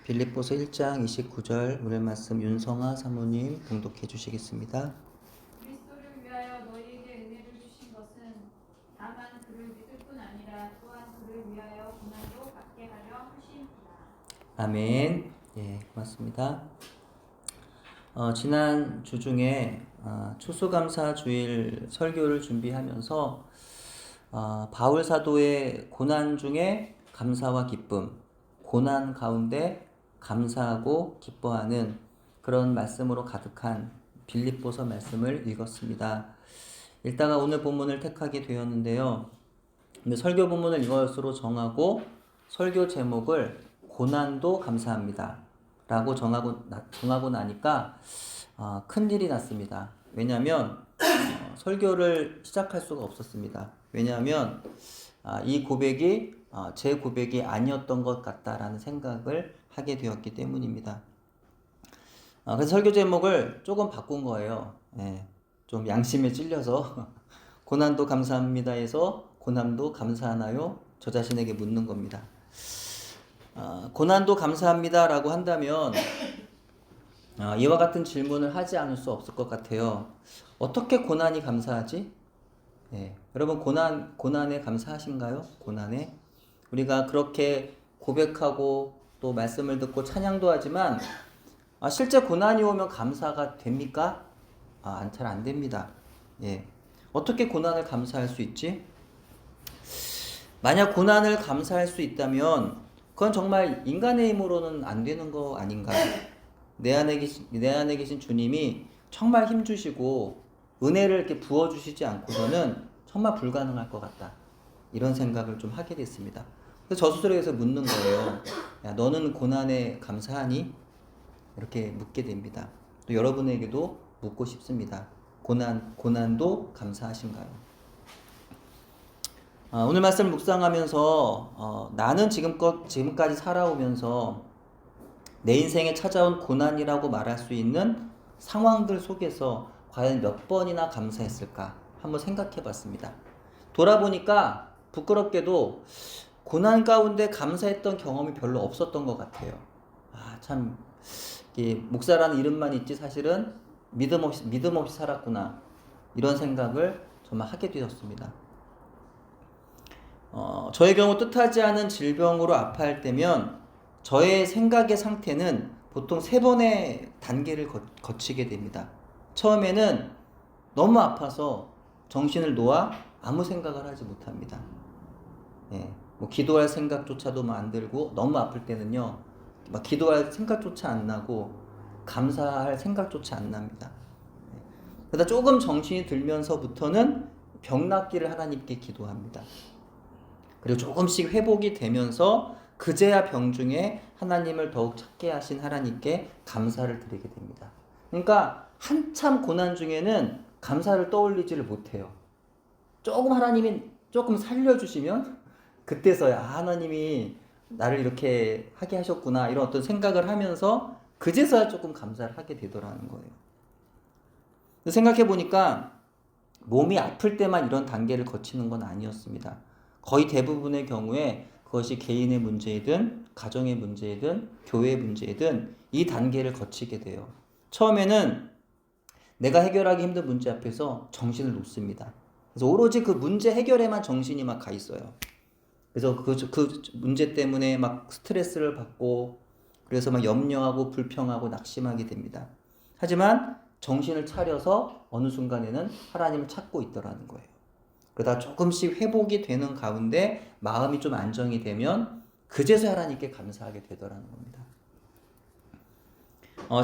빌립보서 1장 29절 오늘 말씀 윤성아 사모님 봉독해 주시겠습니다. 그리스도를 위하여 너희에게 은혜를 주신 것은 다만 그를 믿을 뿐 아니라 또한 그를 위하여 고난도 받게 하려 하심이라. 아멘. 예, 고맙습니다. 지난 주 중에 추수감사 주일 설교를 준비하면서 바울 사도의 고난 중에 감사와 기쁨, 고난 가운데 감사하고 기뻐하는 그런 말씀으로 가득한 빌립보서 말씀을 읽었습니다. 읽다가 오늘 본문을 택하게 되었는데요. 근데 설교 본문을 이것으로 정하고 설교 제목을 고난도 감사합니다 라고 정하고 나니까 큰일이 났습니다. 왜냐하면 설교를 시작할 수가 없었습니다. 왜냐하면 이 고백이 제 고백이 아니었던 것 같다라는 생각을 하게 되었기 때문입니다. 그래서 설교 제목을 조금 바꾼 거예요. 예, 좀 양심에 찔려서 고난도 감사합니다에서 고난도 감사하나요? 저 자신에게 묻는 겁니다. 고난도 감사합니다라고 한다면 이와 같은 질문을 하지 않을 수 없을 것 같아요. 어떻게 고난이 감사하지? 네. 여러분 고난에 감사하신가요? 고난에? 우리가 그렇게 고백하고 또 말씀을 듣고 찬양도 하지만 실제 고난이 오면 감사가 됩니까? 잘 안 됩니다. 예. 어떻게 고난을 감사할 수 있지? 만약 고난을 감사할 수 있다면 그건 정말 인간의 힘으로는 안 되는 거 아닌가요? 내 안에 계신 주님이 정말 힘주시고 은혜를 이렇게 부어주시지 않고서는 정말 불가능할 것 같다. 이런 생각을 좀 하게 됐습니다. 그래서 저 스스로에서 묻는 거예요. 야, 너는 고난에 감사하니? 이렇게 묻게 됩니다. 또 여러분에게도 묻고 싶습니다. 고난도 감사하신가요? 오늘 말씀 묵상하면서 나는 지금까지 살아오면서 내 인생에 찾아온 고난이라고 말할 수 있는 상황들 속에서 과연 몇 번이나 감사했을까 한번 생각해 봤습니다. 돌아보니까 부끄럽게도 고난 가운데 감사했던 경험이 별로 없었던 것 같아요. 참 목사라는 이름만 있지 사실은 믿음 없이 살았구나 이런 생각을 정말 하게 되었습니다. 저의 경우 뜻하지 않은 질병으로 아파할 때면 저의 생각의 상태는 보통 3번의 단계를 거치게 됩니다. 처음에는 너무 아파서 정신을 놓아 아무 생각을 하지 못합니다. 예, 기도할 생각조차도 안 들고 너무 아플 때는요, 기도할 생각조차 안 나고 감사할 생각조차 안 납니다. 그러다 조금 정신이 들면서부터는 병 낫기를 하나님께 기도합니다. 그리고 조금씩 회복이 되면서 그제야 병중에 하나님을 더욱 찾게 하신 하나님께 감사를 드리게 됩니다. 그러니까 한참 고난 중에는 감사를 떠올리지를 못해요. 하나님이 조금 살려주시면 그때서야 하나님이 나를 이렇게 하게 하셨구나 이런 어떤 생각을 하면서 그제서야 조금 감사를 하게 되더라는 거예요. 생각해 보니까 몸이 아플 때만 이런 단계를 거치는 건 아니었습니다. 거의 대부분의 경우에 그것이 개인의 문제이든 가정의 문제이든 교회의 문제이든 이 단계를 거치게 돼요. 처음에는 내가 해결하기 힘든 문제 앞에서 정신을 놓습니다. 그래서 오로지 그 문제 해결에만 정신이 막 가 있어요. 그래서 그 문제 때문에 막 스트레스를 받고 그래서 막 염려하고 불평하고 낙심하게 됩니다. 하지만 정신을 차려서 어느 순간에는 하나님을 찾고 있더라는 거예요. 그러다 조금씩 회복이 되는 가운데 마음이 좀 안정이 되면 그제서 하나님께 감사하게 되더라는 겁니다.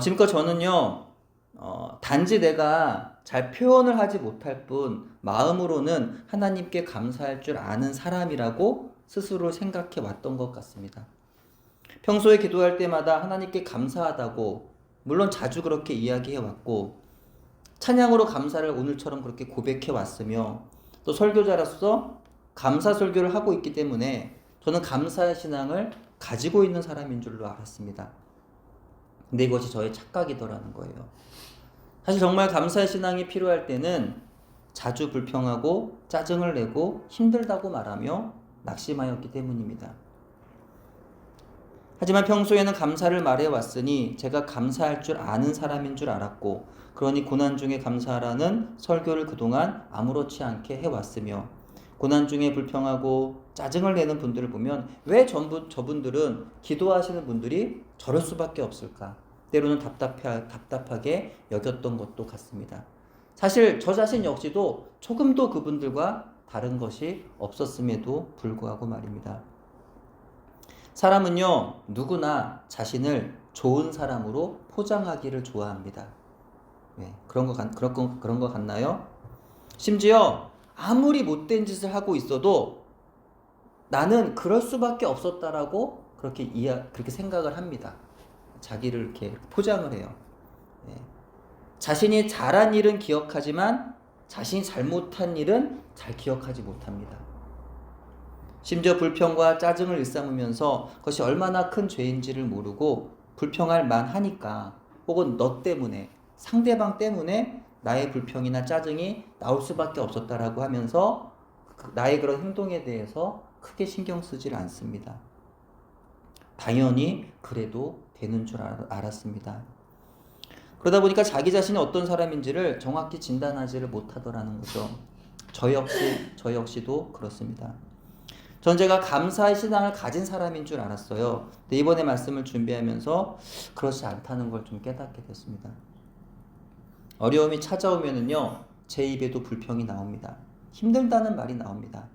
지금껏 저는요, 단지 내가 잘 표현을 하지 못할 뿐 마음으로는 하나님께 감사할 줄 아는 사람이라고 스스로 생각해 왔던 것 같습니다. 평소에 기도할 때마다 하나님께 감사하다고 물론 자주 그렇게 이야기해 왔고 찬양으로 감사를 오늘처럼 그렇게 고백해 왔으며 또 설교자로서 감사 설교를 하고 있기 때문에 저는 감사의 신앙을 가지고 있는 사람인 줄로 알았습니다. 근데 이것이 저의 착각이더라는 거예요. 사실 정말 감사의 신앙이 필요할 때는 자주 불평하고 짜증을 내고 힘들다고 말하며 낙심하였기 때문입니다. 하지만 평소에는 감사를 말해왔으니 제가 감사할 줄 아는 사람인 줄 알았고 그러니 고난 중에 감사하라는 설교를 그동안 아무렇지 않게 해왔으며 고난 중에 불평하고 짜증을 내는 분들을 보면 왜 전부 저분들은 기도하시는 분들이 저럴 수밖에 없을까? 때로는 답답하게 여겼던 것도 같습니다. 사실 저 자신 역시도 조금도 그분들과 다른 것이 없었음에도 불구하고 말입니다. 사람은요, 누구나 자신을 좋은 사람으로 포장하기를 좋아합니다. 네, 그런 거 같나요? 심지어 아무리 못된 짓을 하고 있어도 나는 그럴 수밖에 없었다라고 그렇게 생각을 합니다. 자기를 이렇게 포장을 해요. 네. 자신이 잘한 일은 기억하지만 자신이 잘못한 일은 잘 기억하지 못합니다. 심지어 불평과 짜증을 일삼으면서 그것이 얼마나 큰 죄인지를 모르고 불평할 만하니까 혹은 너 때문에 상대방 때문에 나의 불평이나 짜증이 나올 수밖에 없었다라고 하면서 나의 그런 행동에 대해서 크게 신경 쓰질 않습니다. 당연히 그래도 되는 줄 알았습니다. 그러다 보니까 자기 자신이 어떤 사람인지를 정확히 진단하지를 못하더라는 거죠. 저 역시도 그렇습니다. 전 제가 감사의 신앙을 가진 사람인 줄 알았어요. 근데 이번에 말씀을 준비하면서 그렇지 않다는 걸 좀 깨닫게 됐습니다. 어려움이 찾아오면은요, 제 입에도 불평이 나옵니다. 힘들다는 말이 나옵니다.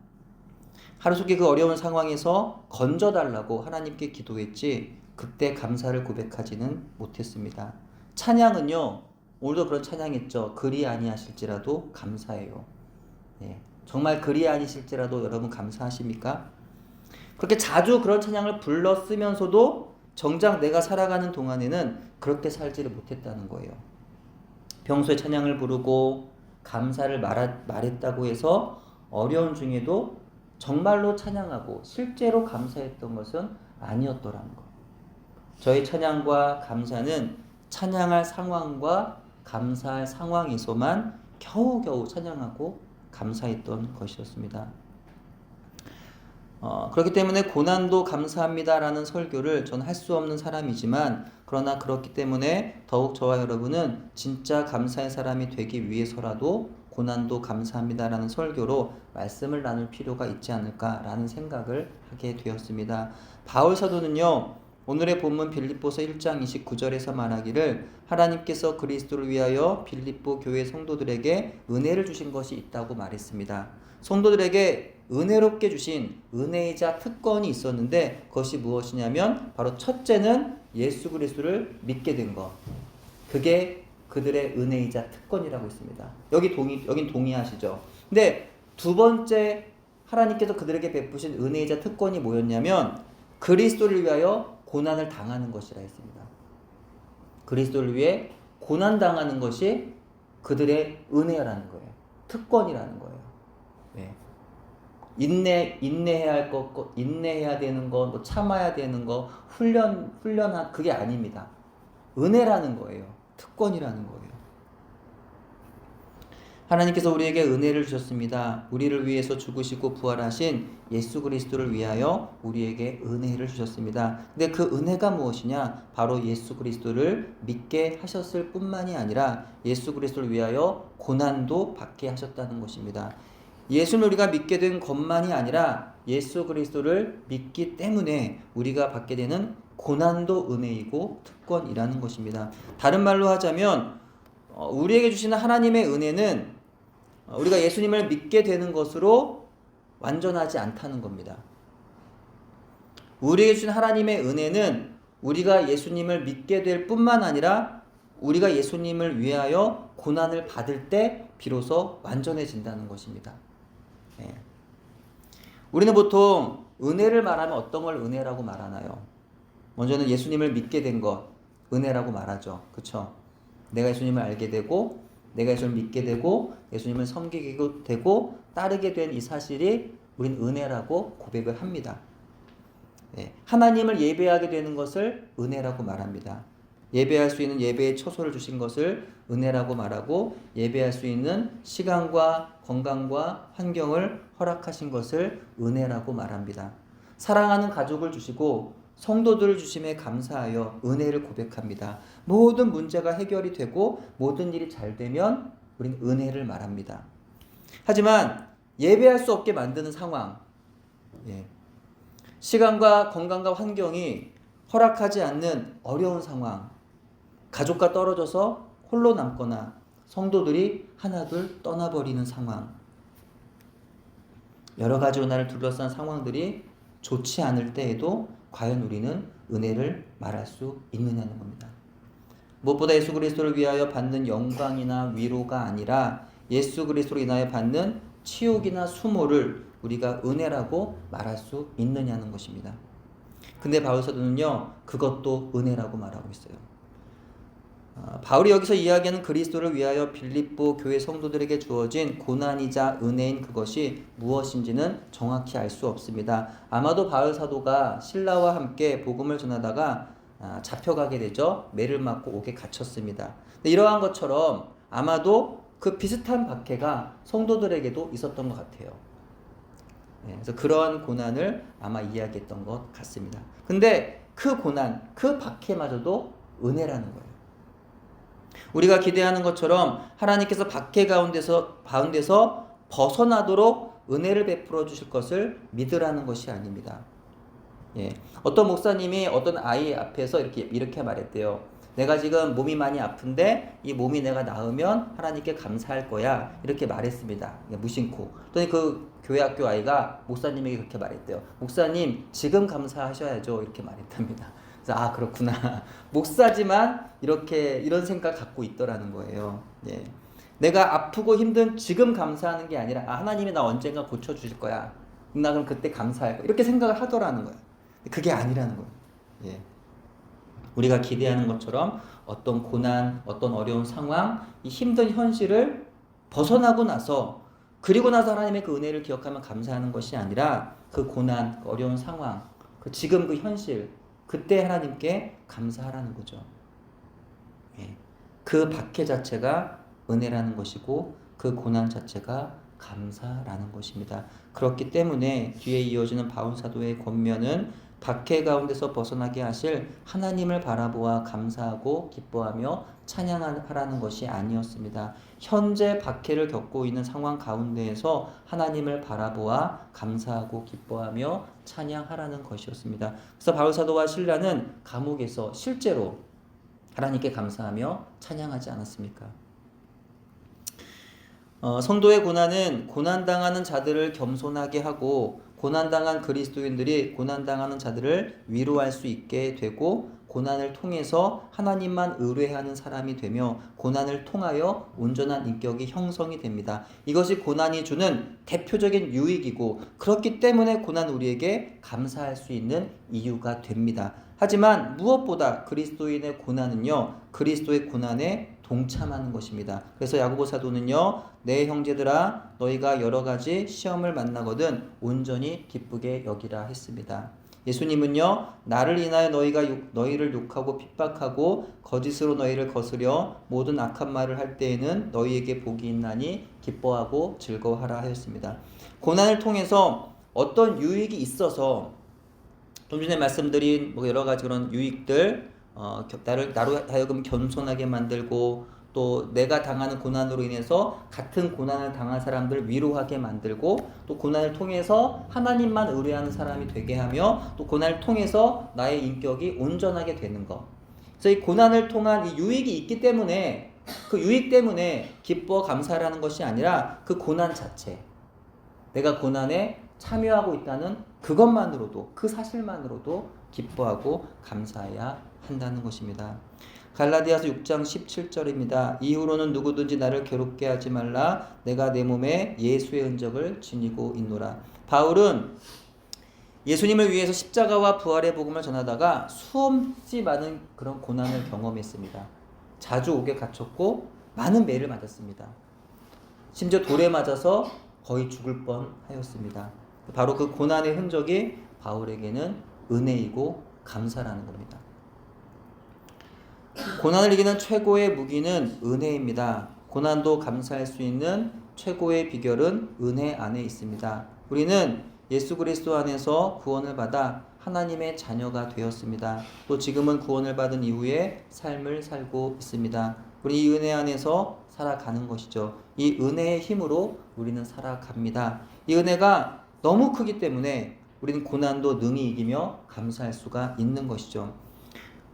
하루속히 그 어려운 상황에서 건져달라고 하나님께 기도했지 그때 감사를 고백하지는 못했습니다. 찬양은요, 오늘도 그런 찬양했죠. 그리 아니하실지라도 감사해요. 네, 정말 그리 아니실지라도 여러분 감사하십니까? 그렇게 자주 그런 찬양을 불렀으면서도 정작 내가 살아가는 동안에는 그렇게 살지를 못했다는 거예요. 평소에 찬양을 부르고 감사를 말했다고 해서 어려운 중에도 정말로 찬양하고 실제로 감사했던 것은 아니었더라는 것. 저의 찬양과 감사는 찬양할 상황과 감사할 상황에서만 겨우겨우 찬양하고 감사했던 것이었습니다. 그렇기 때문에 고난도 감사합니다라는 설교를 전 할 수 없는 사람이지만 그러나 그렇기 때문에 더욱 저와 여러분은 진짜 감사의 사람이 되기 위해서라도 고난도 감사합니다라는 설교로 말씀을 나눌 필요가 있지 않을까라는 생각을 하게 되었습니다. 바울 사도는요, 오늘의 본문 빌립보서 1장 29절에서 말하기를 하나님께서 그리스도를 위하여 빌립보 교회 성도들에게 은혜를 주신 것이 있다고 말했습니다. 성도들에게 은혜롭게 주신 은혜이자 특권이 있었는데 그것이 무엇이냐면 바로 첫째는 예수 그리스도를 믿게 된 것. 그게 그들의 은혜이자 특권이라고 했습니다. 여긴 동의하시죠? 근데 두 번째 하나님께서 그들에게 베푸신 은혜이자 특권이 뭐였냐면 그리스도를 위하여 고난을 당하는 것이라 했습니다. 그리스도를 위해 고난 당하는 것이 그들의 은혜라는 거예요. 특권이라는 거예요. 네. 인내해야 할 것, 인내해야 되는 것, 뭐 참아야 되는 것, 훈련한 그게 아닙니다. 은혜라는 거예요. 특권이라는 거예요. 하나님께서 우리에게 은혜를 주셨습니다. 우리를 위해서 죽으시고 부활하신 예수 그리스도를 위하여 우리에게 은혜를 주셨습니다. 근데 그 은혜가 무엇이냐? 바로 예수 그리스도를 믿게 하셨을 뿐만이 아니라 예수 그리스도를 위하여 고난도 받게 하셨다는 것입니다. 예수를 우리가 믿게 된 것만이 아니라 예수 그리스도를 믿기 때문에 우리가 받게 되는 고난도 은혜이고 특권이라는 것입니다. 다른 말로 하자면 우리에게 주시는 하나님의 은혜는 우리가 예수님을 믿게 되는 것으로 완전하지 않다는 겁니다. 우리에게 주신 하나님의 은혜는 우리가 예수님을 믿게 될 뿐만 아니라 우리가 예수님을 위하여 고난을 받을 때 비로소 완전해진다는 것입니다. 네. 우리는 보통 은혜를 말하면 어떤 걸 은혜라고 말하나요? 먼저는 예수님을 믿게 된 것, 은혜라고 말하죠. 그렇죠? 내가 예수님을 알게 되고 내가 예수님을 믿게 되고 예수님을 섬기게 되고 따르게 된 이 사실이 우린 은혜라고 고백을 합니다. 네. 하나님을 예배하게 되는 것을 은혜라고 말합니다. 예배할 수 있는 예배의 처소를 주신 것을 은혜라고 말하고 예배할 수 있는 시간과 건강과 환경을 허락하신 것을 은혜라고 말합니다. 사랑하는 가족을 주시고 성도들을 주심에 감사하여 은혜를 고백합니다. 모든 문제가 해결이 되고 모든 일이 잘 되면 우리는 은혜를 말합니다. 하지만 예배할 수 없게 만드는 상황, 시간과 건강과 환경이 허락하지 않는 어려운 상황, 가족과 떨어져서 홀로 남거나 성도들이 하나둘 떠나버리는 상황, 여러 가지로 나를 둘러싼 상황들이 좋지 않을 때에도 과연 우리는 은혜를 말할 수 있느냐는 겁니다. 무엇보다 예수 그리스도를 위하여 받는 영광이나 위로가 아니라 예수 그리스도로 인하여 받는 치욕이나 수모를 우리가 은혜라고 말할 수 있느냐는 것입니다. 근데 바울 사도는요, 그것도 은혜라고 말하고 있어요. 바울이 여기서 이야기하는 그리스도를 위하여 빌립보 교회 성도들에게 주어진 고난이자 은혜인 그것이 무엇인지는 정확히 알 수 없습니다. 아마도 바울 사도가 신라와 함께 복음을 전하다가 잡혀가게 되죠. 매를 맞고 옥에 갇혔습니다. 이러한 것처럼 아마도 그 비슷한 박해가 성도들에게도 있었던 것 같아요. 그래서 그러한 고난을 아마 이야기했던 것 같습니다. 근데 그 고난, 그 박해마저도 은혜라는 거예요. 우리가 기대하는 것처럼 하나님께서 박해 가운데서 벗어나도록 은혜를 베풀어 주실 것을 믿으라는 것이 아닙니다. 어떤 목사님이 어떤 아이 앞에서 이렇게 말했대요. 내가 지금 몸이 많이 아픈데 이 몸이 내가 나으면 하나님께 감사할 거야. 이렇게 말했습니다. 무심코. 그랬더니 그 교회 학교 아이가 목사님에게 그렇게 말했대요. 목사님, 지금 감사하셔야죠. 이렇게 말했답니다. 그래서 그렇구나. 목사지만 이런 생각 갖고 있더라는 거예요. 내가 아프고 힘든 지금 감사하는 게 아니라 하나님이 나 언젠가 고쳐주실 거야. 나 그럼 그때 감사할 거야. 이렇게 생각을 하더라는 거예요. 그게 아니라는 거예요. 우리가 기대하는 것처럼 어떤 고난, 어떤 어려운 상황, 이 힘든 현실을 벗어나고 나서 그리고 나서 하나님의 그 은혜를 기억하면 감사하는 것이 아니라 그 고난, 그 어려운 상황, 지금 그 현실, 그때 하나님께 감사하라는 거죠. 그 박해 자체가 은혜라는 것이고 그 고난 자체가 감사라는 것입니다. 그렇기 때문에 뒤에 이어지는 바울 사도의 권면은 박해 가운데서 벗어나게 하실 하나님을 바라보아 감사하고 기뻐하며 찬양하라는 것이 아니었습니다. 현재 박해를 겪고 있는 상황 가운데에서 하나님을 바라보아 감사하고 기뻐하며 찬양하라는 것이었습니다. 그래서 바울 사도와 실라는 감옥에서 실제로 하나님께 감사하며 찬양하지 않았습니까? 성도의 고난은 고난당하는 자들을 겸손하게 하고 고난당한 그리스도인들이 고난당하는 자들을 위로할 수 있게 되고 고난을 통해서 하나님만 의뢰하는 사람이 되며 고난을 통하여 온전한 인격이 형성이 됩니다. 이것이 고난이 주는 대표적인 유익이고 그렇기 때문에 고난 우리에게 감사할 수 있는 이유가 됩니다. 하지만 무엇보다 그리스도인의 고난은요, 그리스도의 고난에 동참하는 것입니다. 그래서 야고보 사도는요, 내 형제들아 너희가 여러 가지 시험을 만나거든 온전히 기쁘게 여기라 했습니다. 예수님은요, 나를 인하여 너희를 욕하고 핍박하고 거짓으로 너희를 거스려 모든 악한 말을 할 때에는 너희에게 복이 있나니 기뻐하고 즐거워하라 하였습니다. 고난을 통해서 어떤 유익이 있어서 좀 전에 말씀드린 여러 가지 그런 유익들, 나로 하여금 겸손하게 만들고 또 내가 당하는 고난으로 인해서 같은 고난을 당한 사람들을 위로하게 만들고 또 고난을 통해서 하나님만 의뢰하는 사람이 되게 하며 또 고난을 통해서 나의 인격이 온전하게 되는 것. 그래서 이 고난을 통한 이 유익이 있기 때문에 그 유익 때문에 기뻐 감사하는 것이 아니라 그 고난 자체, 내가 고난에 참여하고 있다는 그것만으로도, 그 사실만으로도 기뻐하고 감사해야 한다는 것입니다. 갈라디아서 6장 17절입니다. 이후로는 누구든지 나를 괴롭게 하지 말라. 내가 내 몸에 예수의 흔적을 지니고 있노라. 바울은 예수님을 위해서 십자가와 부활의 복음을 전하다가 수없이 많은 그런 고난을 경험했습니다. 자주 옥에 갇혔고 많은 매를 맞았습니다. 심지어 돌에 맞아서 거의 죽을 뻔하였습니다. 바로 그 고난의 흔적이 바울에게는 은혜이고 감사라는 겁니다. 고난을 이기는 최고의 무기는 은혜입니다. 고난도 감사할 수 있는 최고의 비결은 은혜 안에 있습니다. 우리는 예수 그리스도 안에서 구원을 받아 하나님의 자녀가 되었습니다. 또 지금은 구원을 받은 이후에 삶을 살고 있습니다. 우리 이 은혜 안에서 살아가는 것이죠. 이 은혜의 힘으로 우리는 살아갑니다. 이 은혜가 너무 크기 때문에 우리는 고난도 능히 이기며 감사할 수가 있는 것이죠.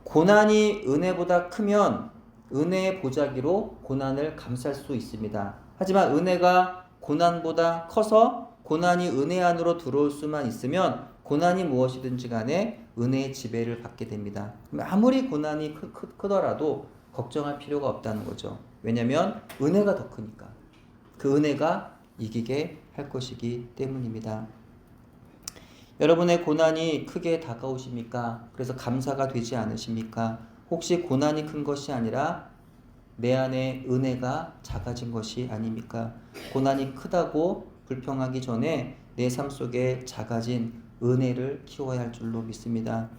고난이 은혜보다 크면 은혜의 보자기로 고난을 감쌀 수 있습니다. 하지만 은혜가 고난보다 커서 고난이 은혜 안으로 들어올 수만 있으면 고난이 무엇이든지 간에 은혜의 지배를 받게 됩니다. 아무리 고난이 크더라도 걱정할 필요가 없다는 거죠. 왜냐하면 은혜가 더 크니까. 그 은혜가 이기게 할 것이기 때문입니다. 여러분의 고난이 크게 다가오십니까? 그래서 감사가 되지 않으십니까? 혹시 고난이 큰 것이 아니라 내 안에 은혜가 작아진 것이 아닙니까? 고난이 크다고 불평하기 전에 내 삶 속에 작아진 은혜를 키워야 할 줄로 믿습니다.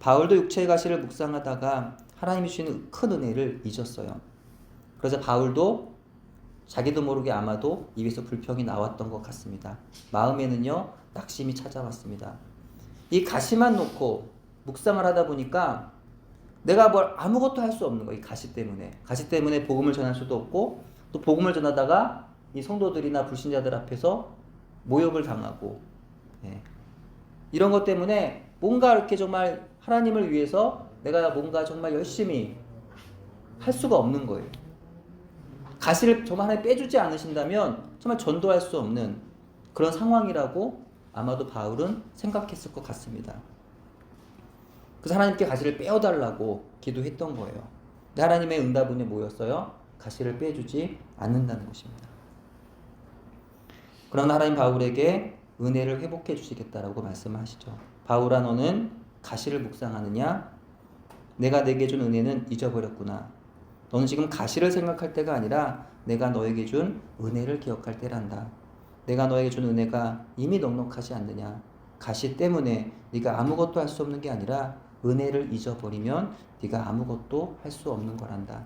바울도 육체의 가시를 묵상하다가 하나님이 주시는 큰 은혜를 잊었어요. 그래서 바울도 자기도 모르게 아마도 입에서 불평이 나왔던 것 같습니다. 마음에는요, 낙심이 찾아왔습니다. 이 가시만 놓고 묵상을 하다 보니까 내가 뭘 아무것도 할 수 없는 거예요. 이 가시 때문에 복음을 전할 수도 없고, 또 복음을 전하다가 이 성도들이나 불신자들 앞에서 모욕을 당하고, 이런 것 때문에 뭔가 이렇게 정말 하나님을 위해서 내가 뭔가 정말 열심히 할 수가 없는 거예요. 가시를 정말 하나님 빼주지 않으신다면 정말 전도할 수 없는 그런 상황이라고 아마도 바울은 생각했을 것 같습니다. 그래서 하나님께 가시를 빼어달라고 기도했던 거예요. 근데 하나님의 응답은 뭐였어요? 가시를 빼주지 않는다는 것입니다. 그러나 하나님 바울에게 은혜를 회복해 주시겠다라고 말씀하시죠. 바울아, 너는 가시를 묵상하느냐? 내가 내게 준 은혜는 잊어버렸구나. 너는 지금 가시를 생각할 때가 아니라 내가 너에게 준 은혜를 기억할 때란다. 내가 너에게 준 은혜가 이미 넉넉하지 않느냐. 가시 때문에 네가 아무것도 할 수 없는 게 아니라 은혜를 잊어버리면 네가 아무것도 할 수 없는 거란다.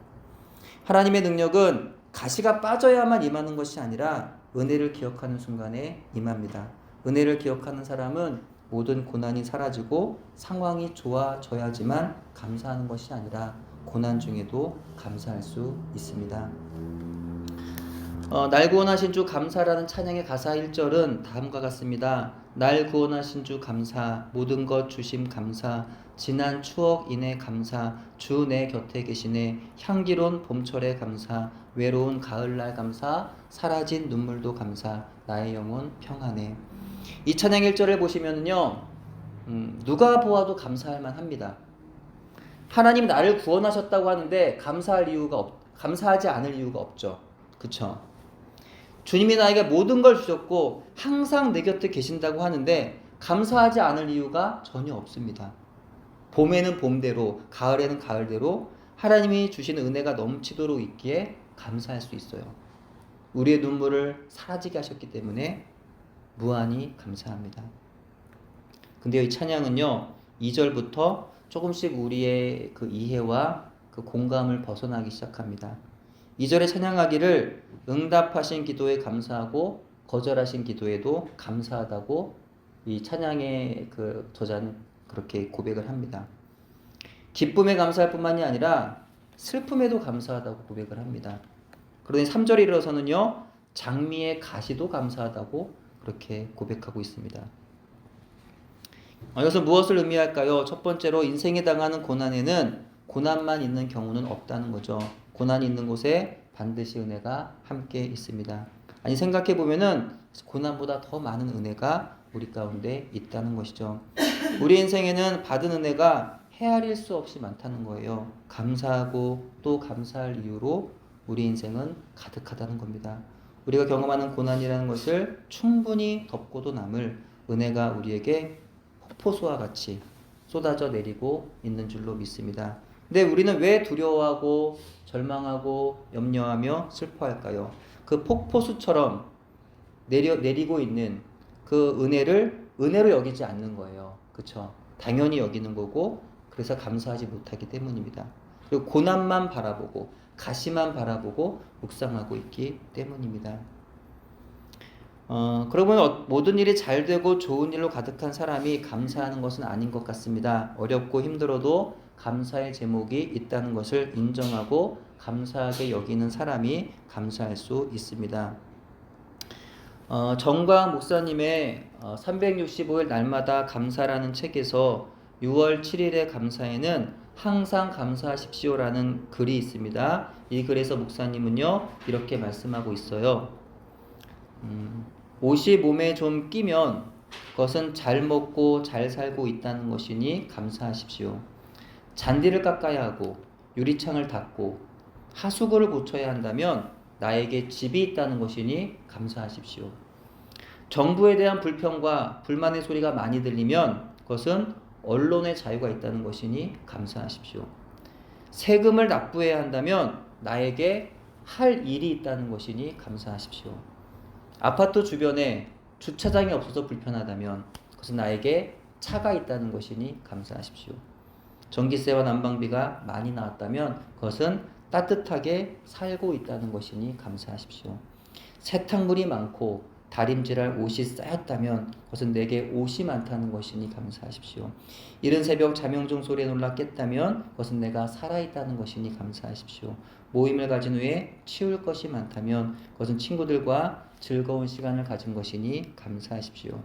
하나님의 능력은 가시가 빠져야만 임하는 것이 아니라 은혜를 기억하는 순간에 임합니다. 은혜를 기억하는 사람은 모든 고난이 사라지고 상황이 좋아져야지만 감사하는 것이 아니라 고난 중에도 감사할 수 있습니다. 날 구원하신 주 감사라는 찬양의 가사 1절은 다음과 같습니다. 날 구원하신 주 감사, 모든 것 주심 감사, 지난 추억 인해 감사, 주 내 곁에 계시네, 향기로운 봄철에 감사, 외로운 가을날 감사, 사라진 눈물도 감사, 나의 영혼 평안해. 이 찬양 1절을 보시면요, 누가 보아도 감사할 만합니다. 하나님 나를 구원하셨다고 하는데 감사하지 않을 이유가 없죠. 그쵸? 주님이 나에게 모든 걸 주셨고 항상 내 곁에 계신다고 하는데 감사하지 않을 이유가 전혀 없습니다. 봄에는 봄대로, 가을에는 가을대로 하나님이 주시는 은혜가 넘치도록 있기에 감사할 수 있어요. 우리의 눈물을 사라지게 하셨기 때문에 무한히 감사합니다. 근데 이 찬양은요, 2절부터 조금씩 우리의 그 이해와 그 공감을 벗어나기 시작합니다. 2절에 찬양하기를 응답하신 기도에 감사하고 거절하신 기도에도 감사하다고 이 찬양의 그 저자는 그렇게 고백을 합니다. 기쁨에 감사할 뿐만이 아니라 슬픔에도 감사하다고 고백을 합니다. 그러니 3절에 이르러서는요, 장미의 가시도 감사하다고 그렇게 고백하고 있습니다. 이것은 무엇을 의미할까요? 첫 번째로 인생에 당하는 고난에는 고난만 있는 경우는 없다는 거죠. 고난이 있는 곳에 반드시 은혜가 함께 있습니다. 아니, 생각해 보면은 고난보다 더 많은 은혜가 우리 가운데 있다는 것이죠. 우리 인생에는 받은 은혜가 헤아릴 수 없이 많다는 거예요. 감사하고 또 감사할 이유로 우리 인생은 가득하다는 겁니다. 우리가 경험하는 고난이라는 것을 충분히 덮고도 남을 은혜가 우리에게 폭포수와 같이 쏟아져 내리고 있는 줄로 믿습니다. 근데 우리는 왜 두려워하고 절망하고 염려하며 슬퍼할까요? 그 폭포수처럼 내리고 있는 그 은혜를 은혜로 여기지 않는 거예요. 그렇죠? 당연히 여기는 거고, 그래서 감사하지 못하기 때문입니다. 그리고 고난만 바라보고 가시만 바라보고 묵상하고 있기 때문입니다. 그러면 모든 일이 잘 되고 좋은 일로 가득한 사람이 감사하는 것은 아닌 것 같습니다. 어렵고 힘들어도 감사의 제목이 있다는 것을 인정하고 감사하게 여기는 사람이 감사할 수 있습니다. 정광 목사님의 365일 날마다 감사라는 책에서 6월 7일의 감사에는 항상 감사하십시오라는 글이 있습니다. 이 글에서 목사님은요 이렇게 말씀하고 있어요. 옷이 몸에 좀 끼면 그것은 잘 먹고 잘 살고 있다는 것이니 감사하십시오. 잔디를 깎아야 하고 유리창을 닦고 하수구를 고쳐야 한다면 나에게 집이 있다는 것이니 감사하십시오. 정부에 대한 불평과 불만의 소리가 많이 들리면 그것은 언론의 자유가 있다는 것이니 감사하십시오. 세금을 납부해야 한다면 나에게 할 일이 있다는 것이니 감사하십시오. 아파트 주변에 주차장이 없어서 불편하다면 그것은 나에게 차가 있다는 것이니 감사하십시오. 전기세와 난방비가 많이 나왔다면 그것은 따뜻하게 살고 있다는 것이니 감사하십시오. 세탁물이 많고 다림질할 옷이 쌓였다면 그것은 내게 옷이 많다는 것이니 감사하십시오. 이른 새벽 자명종 소리에 놀라 깼다면 그것은 내가 살아있다는 것이니 감사하십시오. 모임을 가진 후에 치울 것이 많다면 그것은 친구들과 즐거운 시간을 가진 것이니 감사하십시오.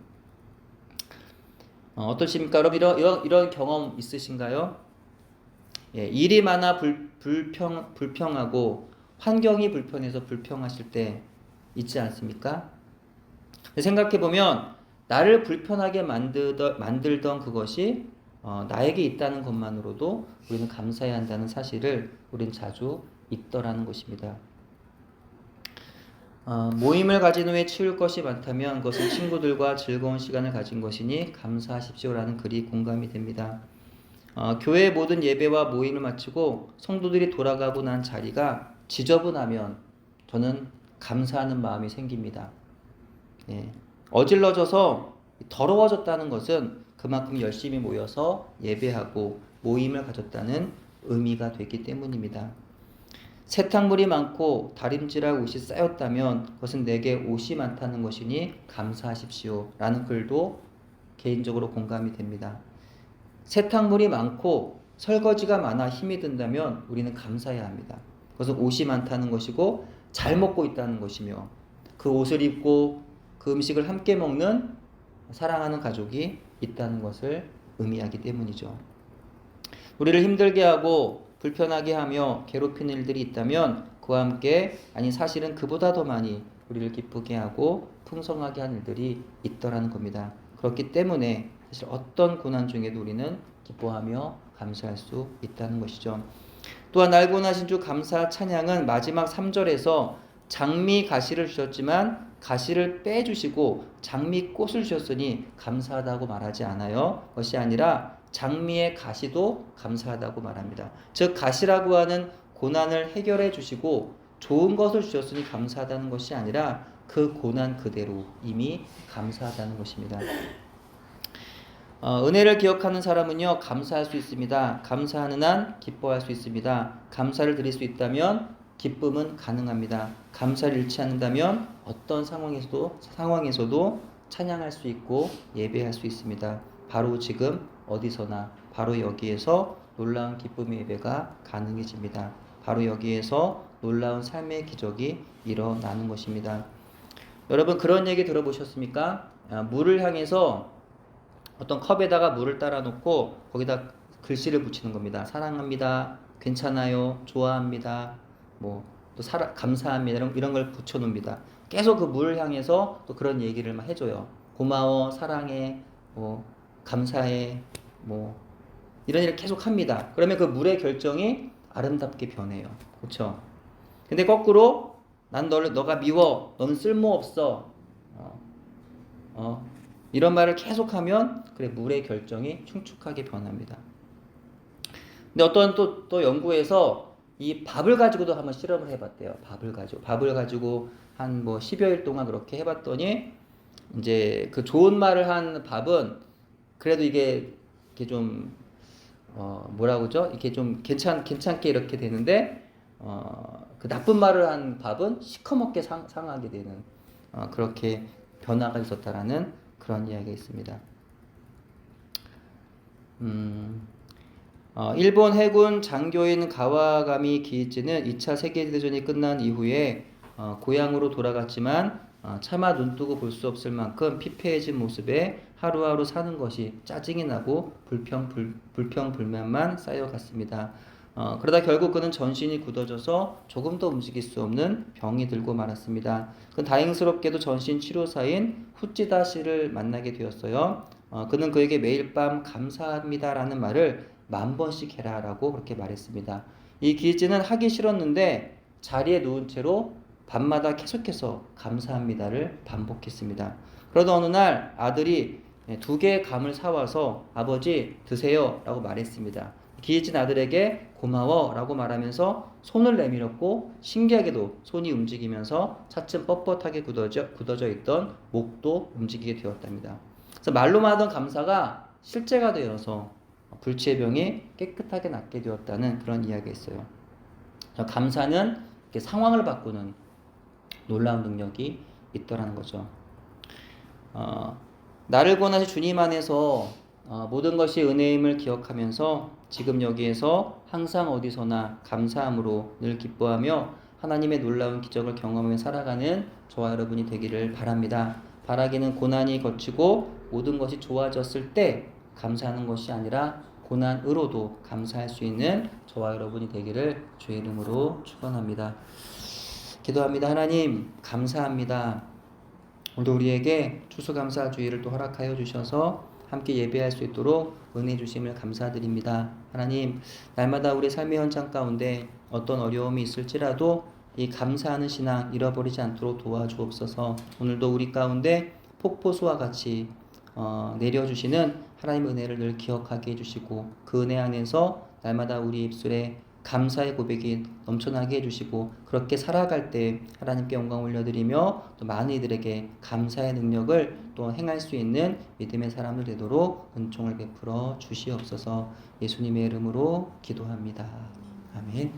어떠십니까? 여러분 이런 경험 있으신가요? 예, 일이 많아 불평하고 환경이 불편해서 불평하실 때 있지 않습니까? 생각해보면 나를 불편하게 만들던 그것이 나에게 있다는 것만으로도 우리는 감사해야 한다는 사실을 우리는 자주 잊더라는 것입니다. 모임을 가진 후에 치울 것이 많다면 그것은 친구들과 즐거운 시간을 가진 것이니 감사하십시오라는 글이 공감이 됩니다. 교회의 모든 예배와 모임을 마치고 성도들이 돌아가고 난 자리가 지저분하면 저는 감사하는 마음이 생깁니다. 예. 어질러져서 더러워졌다는 것은 그만큼 열심히 모여서 예배하고 모임을 가졌다는 의미가 되기 때문입니다. 세탁물이 많고 다림질할 옷이 쌓였다면 그것은 내게 옷이 많다는 것이니 감사하십시오 라는 글도 개인적으로 공감이 됩니다. 세탁물이 많고 설거지가 많아 힘이 든다면 우리는 감사해야 합니다. 그것은 옷이 많다는 것이고 잘 먹고 있다는 것이며 그 옷을 입고 그 음식을 함께 먹는 사랑하는 가족이 있다는 것을 의미하기 때문이죠. 우리를 힘들게 하고 불편하게 하며 괴롭히는 일들이 있다면 그와 함께 아니 사실은 그보다 더 많이 우리를 기쁘게 하고 풍성하게 하는 일들이 있더라는 겁니다. 그렇기 때문에 사실 어떤 고난 중에도 우리는 기뻐하며 감사할 수 있다는 것이죠. 또한 날고 나신 주 감사 찬양은 마지막 3절에서 장미 가시를 주셨지만 가시를 빼주시고 장미꽃을 주셨으니 감사하다고 말하지 않아요. 것이 아니라 장미의 가시도 감사하다고 말합니다. 즉 가시라고 하는 고난을 해결해 주시고 좋은 것을 주셨으니 감사하다는 것이 아니라 그 고난 그대로 이미 감사하다는 것입니다. 은혜를 기억하는 사람은요 감사할 수 있습니다. 감사하는 한 기뻐할 수 있습니다. 감사를 드릴 수 있다면 기쁨은 가능합니다. 감사를 잃지 않는다면 어떤 상황에서도 찬양할 수 있고 예배할 수 있습니다. 바로 지금 어디서나 바로 여기에서 놀라운 기쁨의 예배가 가능해집니다. 바로 여기에서 놀라운 삶의 기적이 일어나는 것입니다. 여러분 그런 얘기 들어보셨습니까? 물을 향해서 어떤 컵에다가 물을 따라 놓고 거기다 글씨를 붙이는 겁니다. 사랑합니다. 괜찮아요. 좋아합니다. 또 감사합니다. 이런 걸 붙여 놓습니다. 계속 그 물을 향해서 또 그런 얘기를 막 해줘요. 고마워, 사랑해, 감사해, 이런 일을 계속 합니다. 그러면 그 물의 결정이 아름답게 변해요. 그렇죠? 근데 거꾸로 난 너가 미워, 너는 쓸모없어, 이런 말을 계속하면 그래 물의 결정이 충축하게 변합니다. 근데 어떤 또 연구에서 이 밥을 가지고도 한번 실험을 해봤대요. 밥을 가지고 한 10여일 동안 그렇게 해봤더니 이제 그 좋은 말을 한 밥은 그래도 이게 좀 이렇게 좀 괜찮게 이렇게 되는데 그 나쁜 말을 한 밥은 시커멓게 상하게 되는 그렇게 변화가 있었다라는 그런 이야기가 있습니다. 일본 해군 장교인 가와가미 기이치는 2차 세계대전이 끝난 이후에 고향으로 돌아갔지만 차마 눈뜨고 볼 수 없을 만큼 피폐해진 모습에 하루하루 사는 것이 짜증이 나고 불평불만만 쌓여갔습니다. 그러다 결국 그는 전신이 굳어져서 조금 더 움직일 수 없는 병이 들고 말았습니다. 그 다행스럽게도 전신 치료사인 후찌다 씨를 만나게 되었어요. 그는 그에게 매일 밤 감사합니다라는 말을 10,000번씩 해라라고 그렇게 말했습니다. 이 기지는 하기 싫었는데 자리에 누운 채로 밤마다 계속해서 감사합니다를 반복했습니다. 그러던 어느 날 아들이 2개의 감을 사와서 아버지 드세요 라고 말했습니다. 기진 아들에게 고마워 라고 말하면서 손을 내밀었고 신기하게도 손이 움직이면서 차츰 뻣뻣하게 굳어져 있던 목도 움직이게 되었답니다. 그래서 말로만 하던 감사가 실제가 되어서 불치의 병이 깨끗하게 낫게 되었다는 그런 이야기가 있어요. 감사는 이렇게 상황을 바꾸는 놀라운 능력이 있더라는 거죠. 나를 구원하신 주님 안에서 모든 것이 은혜임을 기억하면서 지금 여기에서 항상 어디서나 감사함으로 늘 기뻐하며 하나님의 놀라운 기적을 경험하며 살아가는 저와 여러분이 되기를 바랍니다. 바라기는 고난이 거치고 모든 것이 좋아졌을 때 감사하는 것이 아니라 고난으로도 감사할 수 있는 저와 여러분이 되기를 주의 이름으로 축원합니다. 기도합니다. 하나님 감사합니다. 오늘도 우리에게 추수감사주의를 또 허락하여 주셔서 함께 예배할 수 있도록 은혜 주심을 감사드립니다. 하나님 날마다 우리 삶의 현장 가운데 어떤 어려움이 있을지라도 이 감사하는 신앙 잃어버리지 않도록 도와주옵소서. 오늘도 우리 가운데 폭포수와 같이 내려주시는 하나님의 은혜를 늘 기억하게 해주시고 그 은혜 안에서 날마다 우리 입술에 감사의 고백이 넘쳐나게 해주시고 그렇게 살아갈 때 하나님께 영광 올려드리며 또 많은 이들에게 감사의 능력을 또 행할 수 있는 믿음의 사람들 되도록 은총을 베풀어 주시옵소서. 예수님의 이름으로 기도합니다. 아멘.